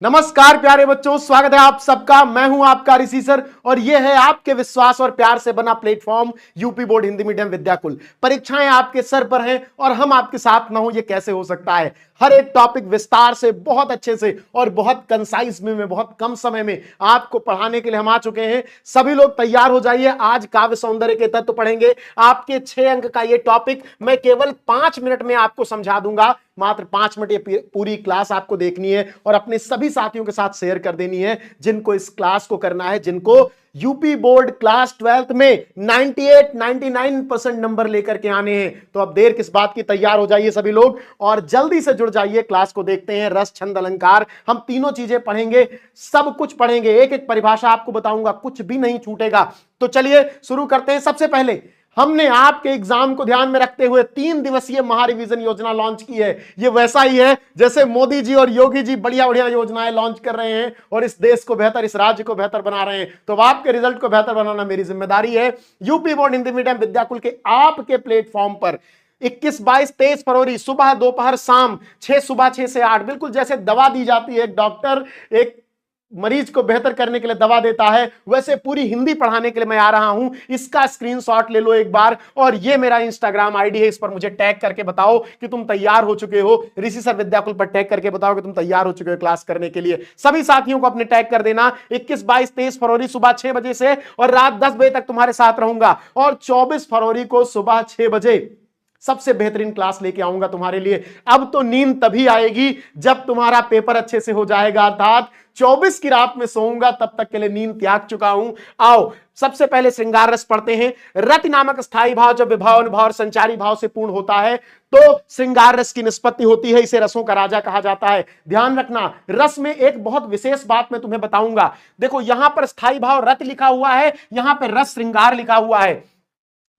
नमस्कार प्यारे बच्चों, स्वागत है आप सबका। मैं हूं आपका ऋषि सर और यह है आपके विश्वास और प्यार से बना platform UP board Hindi medium Vidyakul. परीक्षाएं आपके सर पर हैं और हम आपके साथ ना हो, यह कैसे हो सकता है। हर एक टॉपिक विस्तार से, बहुत अच्छे से और बहुत कंसाइज में बहुत कम समय में आपको पढ़ाने के लिए हम आ चुके हैं। सभी लोग तैयार हो जाइए। आज काव्य सौंदर्य के तत्व पढ़ेंगे। आपके 6 अंक का यह टॉपिक मैं केवल 5 मिनट में आपको समझा दूंगा। मात्र 5 मिनट ये पूरी क्लास आपको देखनी है और अपने सभी साथियों के साथ शेयर कर देनी है जिनको इस क्लास को करना है, जिनको यूपी बोर्ड क्लास 12th में 98-99% नंबर लेकर के आने हैं। तो अब देर किस बात की, तैयार हो जाइए सभी लोग और जल्दी से जुड़ जाइए। क्लास को देखते हैं। रस, छंद, अलंकार, हम तीनों चीजें पढ़ेंगे, सब कुछ पढ़ेंगे। एक एक परिभाषा आपको बताऊंगा, कुछ भी नहीं छूटेगा। तो चलिए शुरू करते हैं। सबसे पहले हमने आपके एग्जाम को ध्यान में रखते हुए 3 दिवसीय महारिवीजन योजना लॉन्च की है। ये वैसा ही है जैसे मोदी जी और योगी जी बढ़िया बढ़िया योजनाएं लॉन्च कर रहे हैं और इस देश को बेहतर, इस राज्य को बेहतर बना रहे हैं। तो आपके रिजल्ट को बेहतर बनाना मेरी जिम्मेदारी है। UP board Hindi medium Vidyakul के आपके प्लेटफॉर्म पर 21, 22, 23 फरवरी सुबह, दोपहर, शाम 6 सुबह 6 से 8, बिल्कुल जैसे दवा दी जाती है, एक डॉक्टर एक मरीज को बेहतर करने के लिए दवा देता है, वैसे पूरी हिंदी पढ़ाने के लिए मैं आ रहा हूं। इसका स्क्रीनशॉट ले लो एक बार और ये मेरा इंस्टाग्राम आईडी है, इस पर मुझे टैग करके बताओ कि तुम तैयार हो चुके हो। ऋषि सर विद्याकुल पर टैग करके बताओ कि तुम तैयार हो चुके हो क्लास करने के लिए। सभी साथियों को अपने टैग कर देना। 21, 22, 23 फरवरी सुबह 6 बजे से और रात 10 बजे तक तुम्हारे साथ रहूंगा और 24 फरवरी को सुबह 6 बजे सबसे बेहतरीन क्लास लेके आऊंगा तुम्हारे लिए। अब तो नींद तभी आएगी जब तुम्हारा पेपर अच्छे से हो जाएगा, अर्थात 24 की रात में सोऊंगा, तब तक के लिए नींद त्याग चुका हूं। आओ सबसे पहले श्रृंगार रस पढ़ते हैं। रति नामक स्थायी भाव जब विभाव, अनुभाव और संचारी भाव से पूर्ण होता है तो श्रृंगार रस की निष्पत्ति होती है। इसे रसों का राजा कहा जाता है। ध्यान रखना, रस में एक बहुत विशेष बात मैं तुम्हें बताऊंगा। देखो यहां पर स्थायी भाव रति लिखा हुआ है, यहां पर रस श्रृंगार लिखा हुआ है।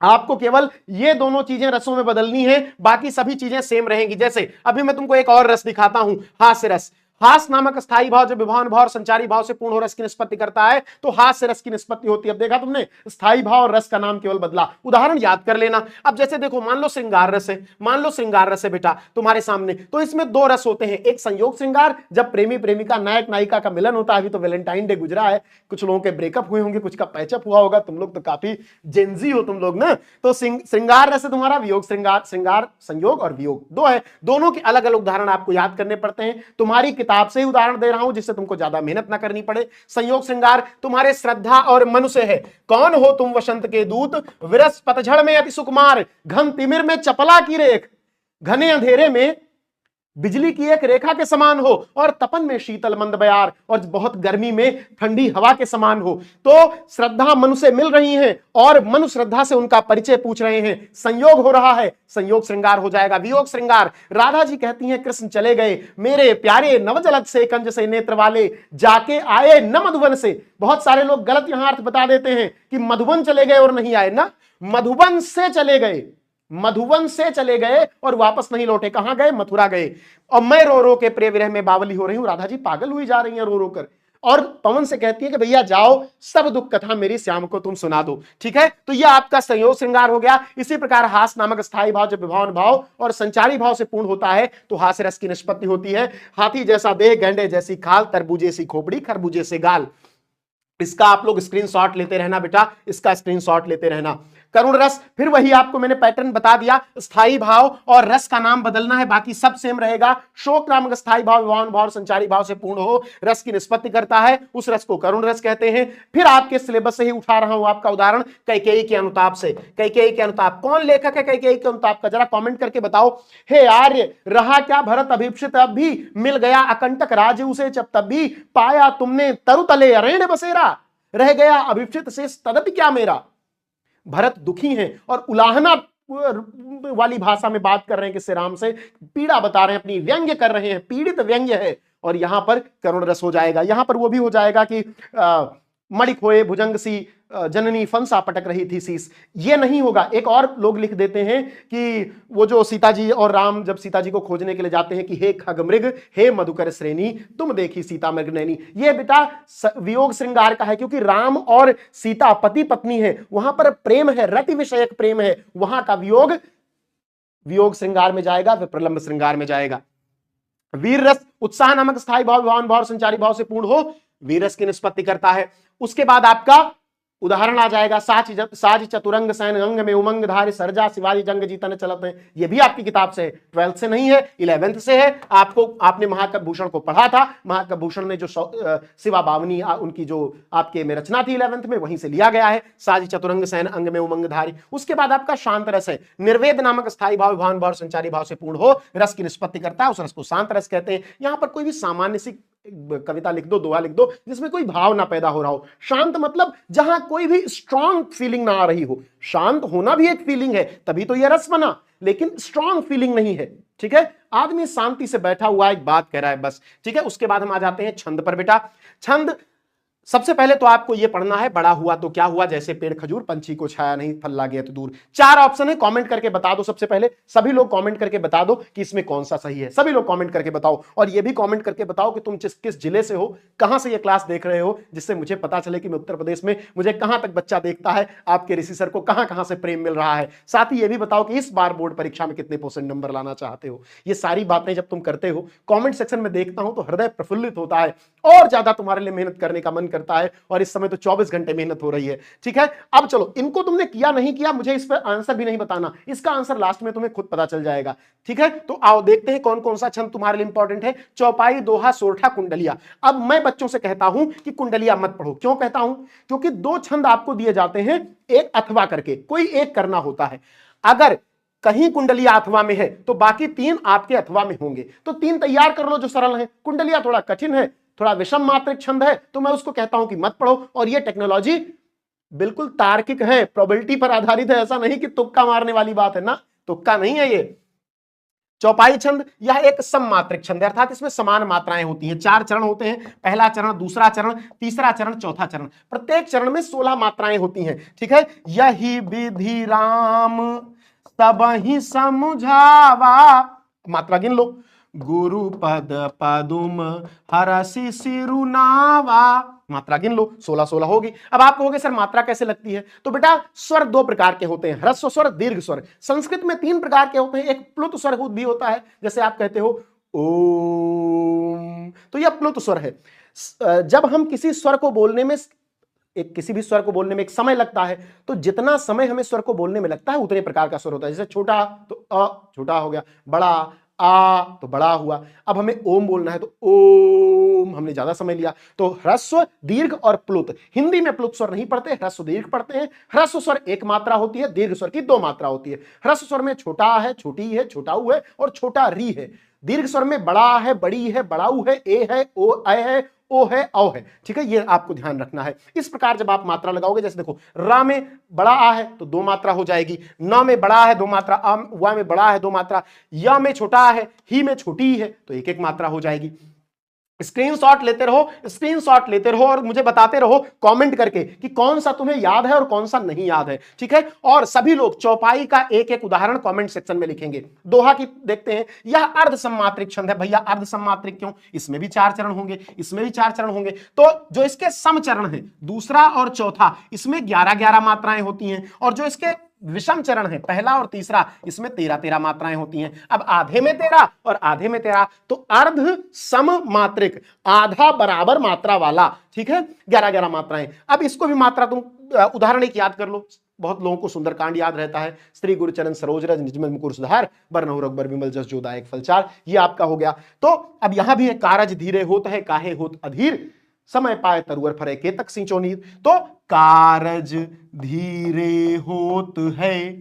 आपको केवल ये दोनों चीजें रसों में बदलनी है, बाकी सभी चीजें सेम रहेंगी। जैसे अभी मैं तुमको एक और रस दिखाता हूं, हास्य रस। हास नामक स्थायी भाव जब विभाव, अनुभाव और संचारी भाव से पूर्ण हो रस की निष्पत्ति करता है तो हास्य रस की निष्पत्ति होती है। अब देखा तुमने, स्थायी भाव और रस का नाम केवल बदला। उदाहरण याद कर लेना। अब जैसे देखो, मान लो श्रृंगार रस है, मान लो श्रृंगार रस है बेटा तुम्हारे सामने, तो इसमें 2 रस होते हैं। एक संयोग श्रृंगार, जब प्रेमी प्रेमिका, नायक नायिका का मिलन होता है। अभी तो वैलेंटाइन डे गुजरा है, कुछ लोगों के ब्रेकअप हुए होंगे, कुछ का पैचअप हुआ होगा। तुम लोग तो काफी जेंजी हो तुम लोग ना। तो श्रृंगार रस है तुम्हारा, वियोग श्रृंगार, श्रृंगार संयोग और वियोग 2 है। दोनों के अलग अलग उदाहरण आपको याद करने पड़ते हैं। तुम्हारी किताब से ही उदाहरण दे रहा हूं जिससे तुमको ज्यादा मेहनत ना करनी पड़े। संयोग श्रृंगार तुम्हारे श्रद्धा और मनुष्य है। कौन हो तुम वसंत के दूत, विरस पतझड़ में अति सुकुमार, घन तिमिर में चपला की रेख, घने अंधेरे में बिजली की एक रेखा के समान हो और तपन में शीतल मंद बयार और बहुत गर्मी में ठंडी हवा के समान हो। तो श्रद्धा मनु से मिल रही हैं और मनु श्रद्धा से उनका परिचय पूछ रहे हैं। संयोग हो रहा है, संयोग श्रृंगार हो जाएगा। वियोग श्रृंगार, राधा जी कहती हैं कृष्ण चले गए मेरे प्यारे नवजलद से कंज से नेत्र वाले, जाके आए न मधुबन से। बहुत सारे लोग गलत यहां अर्थ बता देते हैं कि मधुबन चले गए और नहीं आए ना, मधुबन से चले गए, मधुबन से चले गए और वापस नहीं लौटे। कहां गए? मथुरा गए। और मैं रो रो के प्रिय विरह में बावली हो रही हूं। राधा जी पागल हुई जा रही हैं रो रो कर और पवन से कहती है कि भैया जाओ, सब दुख कथा मेरी श्याम को तुम सुना दो। ठीक है, तो यह आपका संयोग श्रृंगार हो गया। इसी प्रकार हास नामक स्थायी भाव जब विभाव, अनुभाव और संचारी भाव से पूर्ण होता है तो हास्य रस की निष्पत्ति होती है। हाथी जैसा देह, गैंडे जैसी खाल, तरबूजे सी खोपड़ी, खरबूजे से गाल। इसका आप लोग स्क्रीनशॉट लेते रहना बेटा, इसका स्क्रीनशॉट लेते रहना। करुण रस, फिर वही आपको मैंने पैटर्न बता दिया। स्थायी भाव और रस का नाम बदलना है, बाकी सब सेम रहेगा। शोक नामक स्थायी भाव विभाव, भाव संचारी भाव से पूर्ण हो रस की निष्पत्ति करता है, उस रस को करुण रस कहते हैं। फिर आपके सिलेबस से ही उठा रहा हूं आपका उदाहरण, कैकेयी के अनुताप से। कैकेयी के अनुताप, कौन लेखक है कैकेयी के अनुताप का? जरा कॉमेंट करके बताओ। हे आर्य, रहा क्या भरत अभीप्सित अब भी, मिल गया अकंटक राज्य उसे जब तब भी, पाया तुमने तरुतले अरण्य बसेरा, रह गया अभीप्सित शेष तदपि क्या मेरा। भरत दुखी हैं और उलाहना वाली भाषा में बात कर रहे हैं किससे? राम से। पीड़ा बता रहे हैं अपनी, व्यंग्य कर रहे हैं, पीड़ित व्यंग्य है। और यहां पर करुण रस हो जाएगा। यहां पर वो भी हो जाएगा कि मणिक होए भुजंग सी, जननी फंसा पटक रही थी शीस। ये नहीं होगा। एक और लोग लिख देते हैं कि वो जो सीता जी और राम जब सीता जी को खोजने के लिए जाते हैं कि हे खगमृग, हे मधुकर श्रेणी, तुम देखी सीता मृग नैनी। ये बेटा वियोग श्रृंगार का है, क्योंकि राम और सीता पति पत्नी है, वहां पर प्रेम है, रति विषयक प्रेम है। वहां का वियोग वियोग श्रृंगार में जाएगा, फिर प्रलंब श्रृंगार में जाएगा। वीर रस उत्साह नामक स्थायी भाव विभावन भाव और संचारी भाव से पूर्ण हो, वीर रस की निष्पत्ति करता है। उसके बाद आपका उदाहरण आ जाएगा, साज चतुरंग सैन अंग में उमंग धारी सर्जा शिवाजी जंग जीतन चलत है। ये भी आपकी किताब से है, 12th से नहीं है, 11th से है। आपने महाकाव्यभूषण को पढ़ा था। महाकाव्यभूषण ने जो शिवा बावनी उनकी जो आपके में रचना थी 11th में, वहीं से लिया गया है, साज चतुरंग सैन अंग में उमंग धारी। उसके बाद आपका शांत रस है, निर्वेद नामक स्थायी भाव विभावन भाव संचारी भाव से पूर्ण हो, रस की निष्पत्ति करता है, उस रस को शांत रस कहते हैं। यहां पर कोई भी सामान्य सी कविता लिख दो, दोहा लिख दो जिसमें कोई भाव ना पैदा हो रहा हो। शांत मतलब जहां कोई भी स्ट्रॉन्ग फीलिंग ना आ रही हो। शांत होना भी एक फीलिंग है, तभी तो यह रस बना, लेकिन स्ट्रॉन्ग फीलिंग नहीं है। ठीक है, आदमी शांति से बैठा हुआ एक बात कह रहा है बस। ठीक है, उसके बाद हम आ जाते हैं छंद पर। बेटा छंद सबसे पहले तो आपको यह पढ़ना है, बड़ा हुआ तो क्या हुआ, जैसे पेड़ खजूर, पंछी को छाया नहीं, फल ला गया तो दूर। 4 ऑप्शन है, कमेंट करके बता दो। सबसे पहले सभी लोग कमेंट करके बता दो कि इसमें कौन सा सही है। सभी लोग कमेंट करके बताओ, और यह भी कमेंट करके बताओ कि तुम किस जिले से हो, कहां से यह क्लास देख रहे हो, जिससे मुझे पता चले कि मैं उत्तर प्रदेश में मुझे कहां तक बच्चा देखता है, आपके ऋषि सर को कहां कहां से प्रेम मिल रहा है। साथ ही यह भी बताओ कि इस बार बोर्ड परीक्षा में कितने % नंबर लाना चाहते हो। ये सारी बातें जब तुम करते हो, कॉमेंट सेक्शन में देखता हूं तो हृदय प्रफुल्लित होता है, और ज्यादा तुम्हारे लिए मेहनत करने का मन करता है। और इस समय तो 24 घंटे मेहनत हो रही है। ठीक है, अब चलो, इनको तुमने किया नहीं किया मुझे इस पर आंसर भी नहीं बताना, इसका आंसर लास्ट में तुम्हें खुद पता चल जाएगा। ठीक है, तो आओ देखते हैं कौन कौन सा छंद तुम्हारे लिए इंपॉर्टेंट है। चौपाई, दोहा, सोरठा, कुंडलिया। अब मैं बच्चों से कहता हूं कि कुंडलिया मत पढ़ो। क्यों कहता हूं? क्योंकि 2 छंद आपको दिए जाते हैं, एक अथवा करके, कोई एक करना होता है। अगर कहीं कुंडलिया अथवा में है तो बाकी 3 आपके अथवा में होंगे, तो 3 तैयार कर लो जो सरल है। कुंडलिया थोड़ा कठिन है, थोड़ा विषम मात्रिक छंद है, तो मैं उसको कहता हूं कि मत पढ़ो। और ये टेक्नोलॉजी बिल्कुल तार्किक है, प्रोबेबिलिटी पर आधारित है, ऐसा नहीं कि तुक्का मारने वाली बात है ना, तुक्का नहीं है ये। चौपाई छंद यह एक सममात्रिक छंद है, अर्थात इसमें समान मात्राएं होती हैं। 4 चरण होते हैं, पहला चरण, दूसरा चरण, तीसरा चरण, चौथा चरण। प्रत्येक चरण में 16 मात्राएं होती हैं। ठीक है, यही विधि राम सब ही समझावा, मात्रा गिन लो। गुरु पद पदुम हरसि सिरुनावा, मात्रा गिन लो, 16 होगी। अब आप कहोगे सर मात्रा कैसे लगती है? तो बेटा स्वर 2 प्रकार के होते हैं, ह्रस्व स्वर, दीर्घ स्वर। संस्कृत में 3 प्रकार के होते हैं, एक प्लुत स्वर भी होता है, जैसे आप कहते हो ओम, तो यह प्लुत स्वर है। जब हम किसी स्वर को बोलने में किसी भी स्वर को बोलने में एक समय लगता है, तो जितना समय हमें स्वर को बोलने में लगता है उतने प्रकार का स्वर होता है। जैसे छोटा तो अ छोटा हो गया, बड़ा आ तो बड़ा हुआ। अब हमें ओम बोलना है तो ओम, हमने ज्यादा समय लिया। तो ह्रस्व, दीर्घ और प्लुत। हिंदी में प्लुत स्वर नहीं पढ़ते, ह्रस्व दीर्घ पढ़ते हैं। ह्रस्व स्वर 1 मात्रा होती है, दीर्घ स्वर की 2 मात्रा होती है। ह्रस्व स्वर में छोटा है, छोटी है, छोटाऊ है और छोटा री है। दीर्घ स्वर में बड़ा है, बड़ी है, बड़ाऊ है, ए है, ओ ऐ है, ओ है, औ है। ठीक है, ये आपको ध्यान रखना है। इस प्रकार जब आप मात्रा लगाओगे, जैसे देखो रा में बड़ा आ है तो 2 मात्रा हो जाएगी, न में बड़ा है 2 मात्रा, वा में बड़ा है 2 मात्रा, या में छोटा है, ही में छोटी है तो 1-1 मात्रा हो जाएगी। स्क्रीनशॉट लेते रहो और मुझे बताते रहो कमेंट करके कि कौन सा तुम्हें याद है और कौन सा नहीं याद है। ठीक है, और सभी लोग चौपाई का एक उदाहरण कमेंट सेक्शन में लिखेंगे। दोहा की देखते हैं, यह अर्ध सम्मात्रिक छंद है। भैया अर्ध सम्मात्रिक क्यों? इसमें भी 4 चरण होंगे, इसमें भी 4 चरण होंगे। तो जो इसके सम चरण है, दूसरा और चौथा, इसमें 11-11 मात्राएं होती हैं, और जो इसके विषम चरण है, पहला और तीसरा, इसमें 13-13 मात्राएं होती हैं। अब आधे में 13 और आधे में 13, तो अर्ध सम मात्रिक, आधा बराबर मात्रा वाला। ठीक है, 11-11 मात्राएं। अब इसको भी मात्रा तुम उदाहरण एक याद कर लो। बहुत लोगों को सुंदरकांड याद रहता है, श्री गुरुचरण सरोज रज निजमन मुकुर सुधार बरनहु रघुबर विमल जस जोदायक फलचार, ये आपका हो गया। तो अब यहां भी है, कारज धीरे होत है काहे होत अधीर, समय पाए तरुअर फरे केतक सिंचो नीर। तो कारज धीरे होत है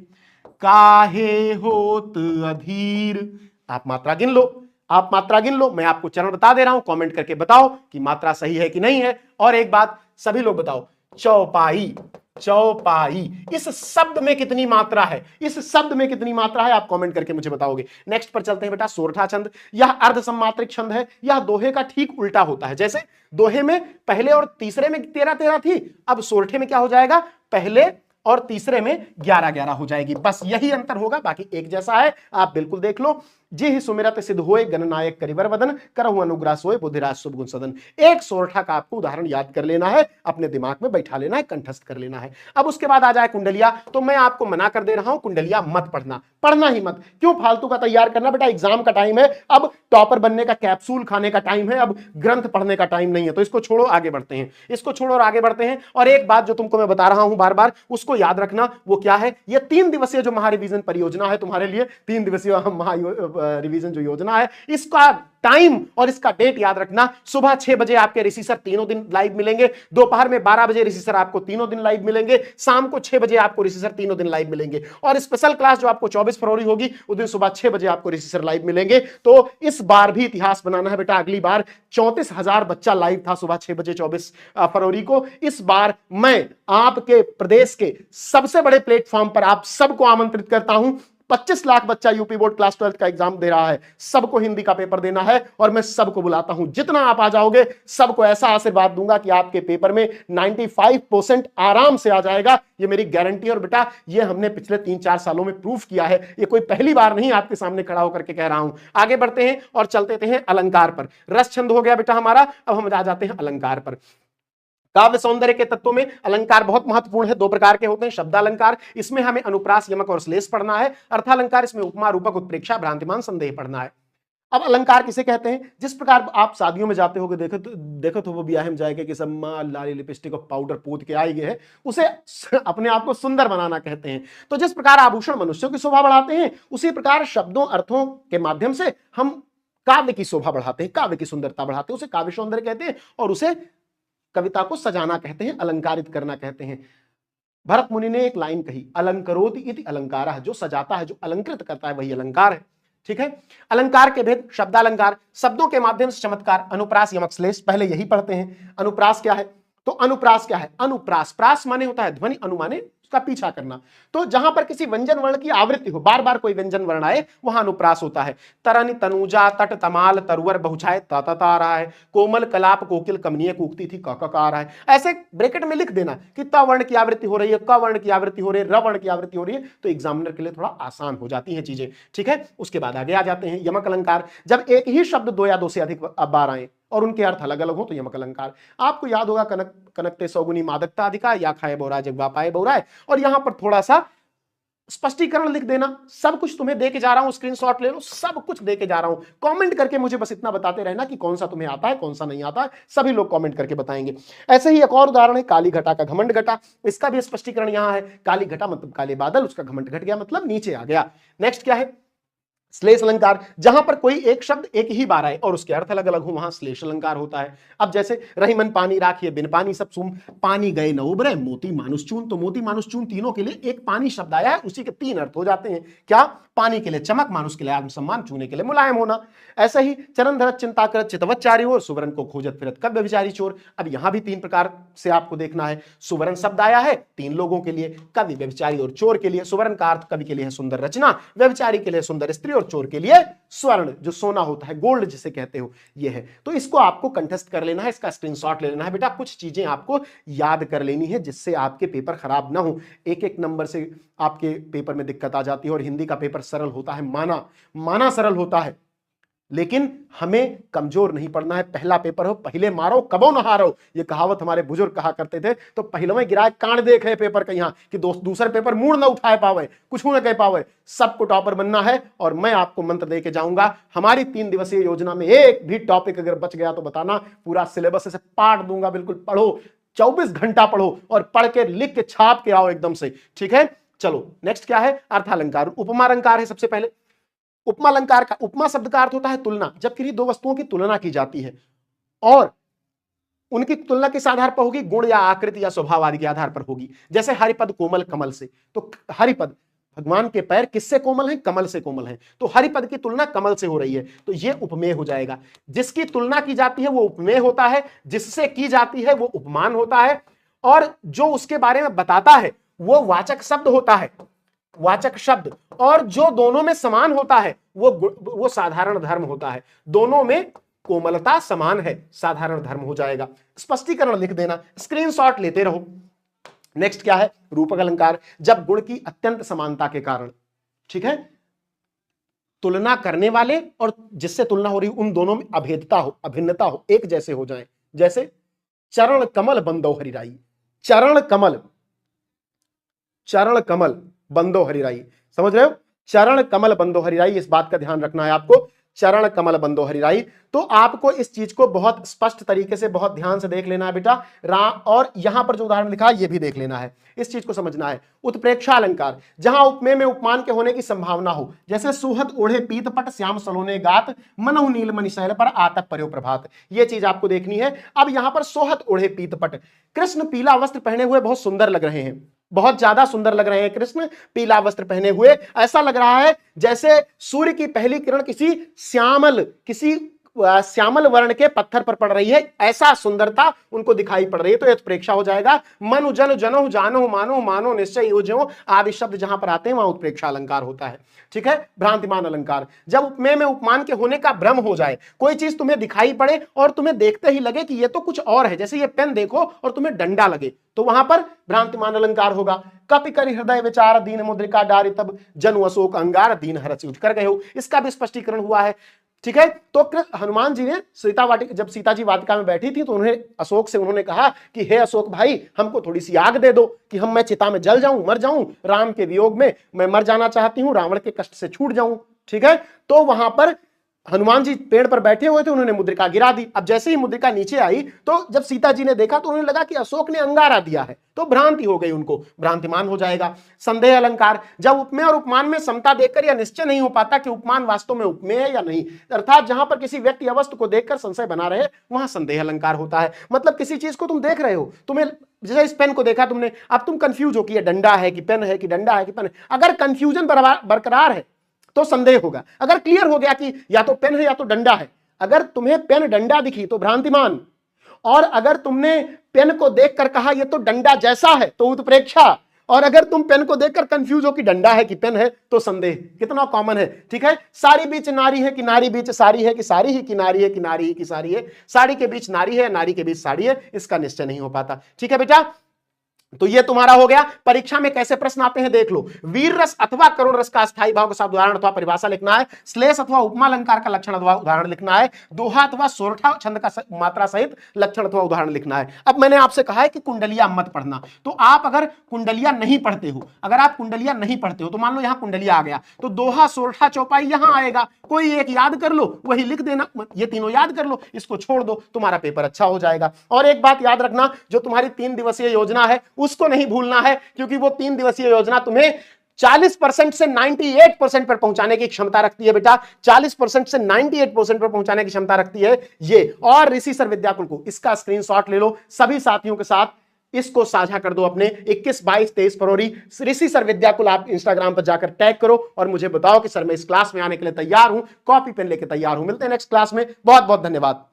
काहे होत अधीर। आप मात्रा गिन लो, मैं आपको चरण बता दे रहा हूं, कमेंट करके बताओ कि मात्रा सही है कि नहीं है। और एक बात सभी लोग बताओ, चौपाई इस शब्द में कितनी मात्रा है? आप कमेंट करके मुझे बताओगे। नेक्स्ट पर चलते हैं बेटा, सोरठा छंद। यह अर्ध सम्मात्रिक छंद है, यह दोहे का ठीक उल्टा होता है। जैसे दोहे में पहले और तीसरे में 13-13 थी, अब सोरठे में क्या हो जाएगा? पहले और तीसरे में 11-11 हो जाएगी। बस यही अंतर होगा, बाकी एक जैसा है, आप बिल्कुल देख लो। जी ही सुमिरत सिद्ध होए गणनायक करिवर वदन करहु अनुग्रह सोए बुद्धिराज शुभ गुण सदन। एक सोरठा का आपको उदाहरण याद कर लेना है, अपने दिमाग में बैठा लेना है, कंठस्थ कर लेना है। अब उसके बाद आ जाए कुंडलिया, तो मैं आपको मना कर दे रहा हूं, कुंडलिया मत पढ़ना, पढ़ना ही मत। क्यों फालतू का तैयार करना बेटा, एग्जाम का टाइम है, अब टॉपर बनने का कैप्सूल खाने का टाइम है, अब ग्रंथ पढ़ने का टाइम नहीं है। तो इसको छोड़ो, आगे बढ़ते हैं, इसको छोड़ो और आगे बढ़ते हैं। और एक बात जो तुमको मैं बता रहा हूं बार बार, उसको याद रखना, वो क्या है, ये 3 दिवसीय जो महारिवीजन परियोजना है तुम्हारे लिए, 3 दिवसीय रिवीजन जो योजना है, इसका टाइम और इसका डेट याद रखना। सुबह 6 बजे आपके ऋषि सर तीनों दिन लाइव मिलेंगे, दोपहर में 12 बजे ऋषि सर आपको तीनों दिन लाइव मिलेंगे, शाम को 6 बजे आपको ऋषि सर तीनों दिन लाइव मिलेंगे, और स्पेशल क्लास जो आपको 24 फरवरी होगी उस दिन सुबह 6 बजे आपको ऋषि सर लाइव मिलेंगे। तो इस बार भी इतिहास बनाना है बेटा। अगली बार 34,000 बच्चा लाइव था सुबह 6 बजे 24 फरवरी को। इस बार मैं आपके प्रदेश के सबसे बड़े प्लेटफॉर्म पर आप सबको आमंत्रित करता हूं। 25 लाख बच्चा यूपी बोर्ड क्लास 12 का एग्जाम दे रहा है, सबको हिंदी का पेपर देना है, और मैं सबको बुलाता हूं। जितना आप आ जाओगे सबको ऐसा आशीर्वाद दूंगा कि आपके पेपर में 95% आराम से आ जाएगा, ये मेरी गारंटी। और बेटा ये हमने पिछले 3-4 सालों में प्रूफ किया है, ये कोई पहली बार नहीं आपके सामने खड़ा होकर के कह रहा हूं। आगे बढ़ते हैं और चलते हैं अलंकार पर। रस छंद हो गया बेटा हमारा, अब हम आ जाते हैं अलंकार पर। काव्य सौंदर्य के तत्वों में अलंकार बहुत महत्वपूर्ण है। 2 प्रकार के होते हैं, शब्दालंकार, इसमें हमें अनुप्रास, यमक और श्लेष पढ़ना है। अर्थालंकार, इसमें उपमा, रूपक, उत्प्रेक्षा, भ्रांतिमान, संदेह पढ़ना है। अब अलंकार किसे कहते हैं? जिस प्रकार आप शादियों में जाते होगे, देखो तो वो ब्याह में जाएगा कि सब मां लाली लिपस्टिक और पाउडर पोत के आई है, उसे अपने आप को सुंदर बनाना कहते हैं। तो जिस प्रकार आभूषण मनुष्यों की शोभा बढ़ाते हैं, उसी प्रकार शब्दों अर्थों के माध्यम से हम काव्य की शोभा बढ़ाते हैं, काव्य की सुंदरता बढ़ाते हैं, उसे काव्य सौंदर्य कहते हैं, और उसे कविता को सजाना कहते हैं, अलंकारित करना कहते हैं। भरत मुनि ने एक लाइन कही, अलंकरोति इति अलंकारः, जो सजाता है, जो अलंकृत करता है, वही अलंकार है। ठीक है। अलंकार के भेद, शब्दालंकार, शब्दों के माध्यम से चमत्कार, अनुप्रास, यमक, श्लेष, पहले यही पढ़ते हैं। अनुप्रास क्या है? तो अनुप्रास क्या है? अनुप्रास, प्रास माने होता है ध्वनि, अनु माने उसका पीछा करना। तो जहां पर किसी व्यंजन वर्ण की आवृत्ति हो, बार बार कोई व्यंजन वर्ण आए, वहां अनुप्रास होता है। तरन, तनुजा, तट, तमाल, तरुवर, बहुछाय, ता आ रहा है। कोमल, कलाप, कोकिल, कमनीय, कूकती थी, क आ रहा है। ऐसे ब्रैकेट में लिख देना कि त वर्ण की आवृत्ति हो रही है, क वर्ण की आवृत्ति हो रही है, र वर्ण की आवृत्ति हो रही है, तो एग्जामिनर के लिए थोड़ा आसान हो जाती है चीजें। ठीक है। उसके बाद आगे आ जाते हैं यमक अलंकार। जब एक ही शब्द 2 या 2 से अधिक बार आए और उनके अर्थ अलग अलग हो तो यमक अलंकार। आपको याद होगा, कनक कनकते सौगुनी मादकता अधिका, या खाए बोरा जगवा पाए बोराए। और यहां पर थोड़ा सा स्पष्टीकरण लिख देना। सब कुछ तुम्हें दे के जा रहा हूं, स्क्रीनशॉट ले लो, सब कुछ दे के जा रहा हूं। कमेंट करके मुझे बस इतना बताते रहना कि कौन सा तुम्हें आता है, कौन सा नहीं आता है, सभी लोग कमेंट करके बताएंगे। ऐसे ही एक और उदाहरण है काली घटा का घमंड घटा, इसका भी स्पष्टीकरण यहां है। काली घटा मतलब काले बादल, उसका घमंड घट गया मतलब नीचे आ गया। नेक्स्ट क्या है? श्लेष अलंकार, जहां पर कोई एक शब्द एक ही बार आए और उसके अर्थ अलग अलग हो, वहां श्लेष अलंकार होता है। अब जैसे रही मन पानी राखिए, बिन पानी सब सूम, पानी गए न उबरे, मोती मानुष चून। तो मोती मानुष चून तीनों के लिए एक पानी शब्द आया है, उसी के 3 अर्थ हो जाते हैं। क्या? पानी के लिए चमक, मानुष के लिए आत्मसम्मान, चूने के लिए मुलायम होना। ऐसे ही चरण धरत चिंता करत चितवच्चारी और सुवर्ण को खोजत फिरत कब व्यभिचारी चोर। अब यहां भी 3 प्रकार से आपको देखना है। सुवर्ण शब्द आया है 3 लोगों के लिए, कवि, व्यभिचारी और चोर के लिए। सुवर्ण का अर्थ कवि के लिए है सुंदर रचना, व्यभिचारी के लिए सुंदर स्त्री, और चोर के लिए स्वर्ण जो सोना होता है, गोल्ड जिसे कहते हो, यह है। तो इसको आपको कंठस्थ कर लेना है, इसका स्क्रीनशॉट ले लेना है बेटा। कुछ चीजें आपको याद कर लेनी है जिससे आपके पेपर खराब ना हो। एक एक नंबर से आपके पेपर में दिक्कत आ जाती है। और हिंदी का पेपर सरल होता है, माना सरल होता है, लेकिन हमें कमजोर नहीं पड़ना है। पहला पेपर हो, पहले मारो कबो न हारो, ये कहावत हमारे बुजुर्ग कहा करते थे। तो पहले में गिराए कांड देख है पेपर का, यहां कि दूसरा पेपर मुड़ ना उठाए पावे, कुछ ना कह पावे। सबको टॉपर बनना है। और मैं आपको मंत्र दे के जाऊंगा, हमारी 3 दिवसीय योजना में एक भी टॉपिक अगर बच गया तो बताना, पूरा सिलेबस से पाट दूंगा। बिल्कुल पढ़ो, 24 घंटा पढ़ो, और पढ़ के लिख के छाप के आओ एकदम से। ठीक है। चलो नेक्स्ट क्या है? अर्थालंकार। उपमा अलंकार है सबसे पहले। उपमा अलंकार का, उपमा शब्द का अर्थ होता है तुलना। जब किसी 2 वस्तुओं की तुलना की जाती है और उनकी तुलना किस आधार पर होगी? गुण या आकृति या स्वभाव आदि के आधार पर होगी। जैसे हरिपद कोमल कमल से, तो हरिपद, भगवान के पैर किससे कोमल हैं? कमल से कोमल हैं। तो हरिपद की तुलना कमल से हो रही है, तो यह उपमेय हो जाएगा। जिसकी तुलना की जाती है वो उपमेय होता है, जिससे की जाती है वो उपमान होता है, और जो उसके बारे में बताता है वो वाचक शब्द होता है, वाचक शब्द। और जो दोनों में समान होता है वो साधारण धर्म होता है। दोनों में कोमलता समान है, साधारण धर्म हो जाएगा। स्पष्टीकरण लिख देना, स्क्रीनशॉट लेते रहो। नेक्स्ट क्या है? रूपक अलंकार। जब गुण की अत्यंत समानता के कारण, ठीक है, तुलना करने वाले और जिससे तुलना हो रही उन दोनों में अभेदता हो, अभिन्नता हो, एक जैसे हो जाए। जैसे चरण कमल बंदो हरिराई, चरण कमल, चरण कमल बंदो हरिराई, समझ रहे हो? चरण कमल बंदो हरिराई, इस बात का ध्यान रखना है आपको, चरण कमल बंदो हरिराई। तो आपको इस चीज को बहुत स्पष्ट तरीके से बहुत ध्यान से देख लेना है बेटा। और यहां पर जो उदाहरण लिखा है ये भी देख लेना है, इस चीज को समझना है। उत्प्रेक्षा अलंकार, जहां उपमेय में उपमान के होने की संभावना हो, जैसे सुहद ओढ़े पीतपट श्याम सलोने गात मनहु नीलमणि शैल पर आतक पर्यो प्रभात, ये चीज आपको देखनी है। अब यहां पर सोहद ओढ़े पीतपट, कृष्ण पीला वस्त्र पहने हुए बहुत सुंदर लग रहे हैं, बहुत ज्यादा सुंदर लग रहे हैं कृष्ण पीला वस्त्र पहने हुए। ऐसा लग रहा है जैसे सूर्य की पहली किरण किसी श्यामल वर्ण के पत्थर पर पड़ रही है, ऐसा सुंदरता उनको दिखाई पड़ रही है। तो यह उत्प्रेक्षा हो जाएगा। मनु जन जनहु जानहु मानो मानो निश्चय योज्यो आदि शब्द जहां पर आते हैं वहां उत्प्रेक्षा अलंकार होता है। ठीक है। भ्रांतिमान अलंकार, जब उपमेय में उपमान के होने का भ्रम हो जाए, कोई चीज तुम्हें दिखाई पड़े और तुम्हें देखते ही लगे कि ये तो कुछ और है, जैसे ये पेन देखो और तुम्हें डंडा लगे, तो वहां पर भ्रांतिमान अलंकार होगा। कपि करि हृदय विचार दीन मुद्रिका डारी तब जनु अशोक अंगार दीन हरच उठ कर गए हो, इसका भी स्पष्टीकरण हुआ है। ठीक है। तो हनुमान जी ने जब सीता जी वाटिका में बैठी थी तो उन्हें अशोक से उन्होंने कहा कि हे अशोक भाई, हमको थोड़ी सी आग दे दो कि मैं चिता में जल जाऊं, मर जाऊं, राम के वियोग में मैं मर जाना चाहती हूं, रावण के कष्ट से छूट जाऊं। ठीक है। तो वहां पर हनुमान जी पेड़ पर बैठे हुए थे, उन्होंने मुद्रिका गिरा दी। अब जैसे ही मुद्रिका नीचे आई तो जब सीता जी ने देखा तो उन्हें लगा कि अशोक ने अंगारा दिया है, तो भ्रांति हो गई, उनको भ्रांतिमान हो जाएगा। संदेह अलंकार, जब उपमेय और उपमान में समता देखकर यह निश्चय नहीं हो पाता कि उपमान वास्तव में उपमेय है या नहीं, अर्थात जहां पर किसी व्यक्ति या वस्तु को देखकर संशय बना रहे वहां संदेह अलंकार होता है। मतलब किसी चीज को तुम देख रहे हो, तुम्हें जैसे इस पेन को देखा तुमने, अब तुम कंफ्यूज हो कि ये डंडा है कि पेन है, कि डंडा है कि पेन है। अगर कंफ्यूजन बरकरार है तो संदेह होगा। अगर क्लियर हो गया कि या तो पेन है या तो डंडा है, अगर तुम्हें पेन डंडा दिखी तो भ्रांतिमान, और अगर तुमने पेन को देखकर कहा यह तो डंडा जैसा है तो उत्प्रेक्षा, और अगर तुम पेन को देखकर कंफ्यूज हो कि डंडा है कि पेन है तो संदेह। कितना कॉमन है। ठीक है। साड़ी बीच नारी है कि नारी बीच साड़ी है, कि साड़ी ही किनारी है कि नारी ही की साड़ी है, साड़ी के बीच नारी है, नारी के बीच साड़ी है, इसका निश्चय नहीं हो पाता। ठीक है बेटा। तो ये तुम्हारा हो गया। परीक्षा में कैसे प्रश्न आते हैं देख लो। वीर रस अथवा करुण रस का स्थायी भाव के साथ उदाहरण अथवा परिभाषा लिखना है। श्लेष अथवा उपमा अलंकार का लक्षण अथवा उदाहरण लिखना है। दोहा अथवा सोरठा छंद का मात्रा सहित लक्षण अथवा उदाहरण लिखना है। अब मैंने आपसे कहा है कि कुंडलिया मत पढ़ना, तो आप अगर कुंडलिया नहीं पढ़ते हो, तो मान लो यहां कुंडलिया आ गया तो दोहा सोरठा चौपाई यहां आएगा, कोई एक याद कर लो, वही लिख देना, ये तीनों याद कर लो, इसको छोड़ दो, तुम्हारा पेपर अच्छा हो जाएगा। और एक बात याद रखना, जो तुम्हारी 3 दिवसीय योजना है उसको नहीं भूलना है, क्योंकि वो 3 दिवसीय योजना तुम्हें 40% से 98% पर पहुंचाने की क्षमता रखती है बेटा। 40% से 98% पर पहुंचाने की क्षमता रखती है ये। और ऋषि सर विद्याकुल को इसका स्क्रीनशॉट ले लो, सभी साथियों के साथ इसको साझा कर दो अपने। 21, 22, 23 फरवरी ऋषि सर विद्याकुल आप इंस्टाग्राम पर जाकर टैग करो और मुझे बताओ कि सर मैं इस क्लास में आने के लिए तैयार हूं, कॉपी पेन लेके तैयार हूं। मिलते हैं नेक्स्ट क्लास में। बहुत बहुत धन्यवाद।